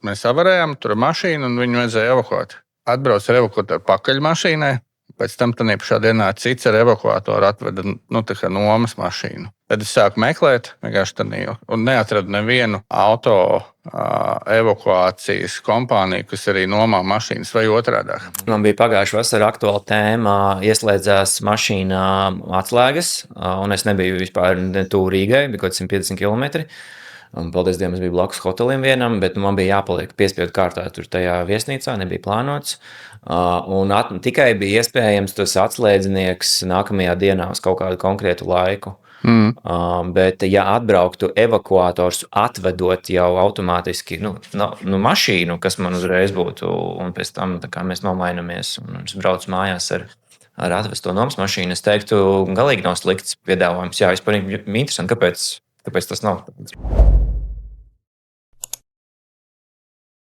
mēs avarējām, tur mašīnu un viņu vajadzēja evakuēt. Atbrauc ar evakuatoru pakaļ mašīnai. Pēc tam tā pašā dienā cits ar evakuatoru atveda nomas mašīnu. Tad es sāku meklēt, un neatradu nevienu auto evakuācijas kompāniju, kas arī nomā mašīnas vai otrādi. Man bija pagājušā vasarā aktuāla tēma, ieslēdzās mašīnā atslēgas, un es nebiju vispār tuvu Rīgai, bija kaut 150 km. Paldies Dievam, es biju blakus hotelim vienam, bet man bija jāpaliek piespiedu kārtā tur tajā viesnīcā, nebija plānots. Un tikai bija iespējams tas atslēdznieks nākamajā dienā uz kaut kādu konkrētu laiku. Bet, ja atbrauktu evakuators, atvedot jau automātiski mašīnu, kas man uzreiz būtu, un pēc tam mēs nomainamies, un es braucu mājās ar atvesto nomas mašīnu, es teiktu, galīgi nav slikts piedāvājums. Jā, vispār interesanti, kāpēc tas nav.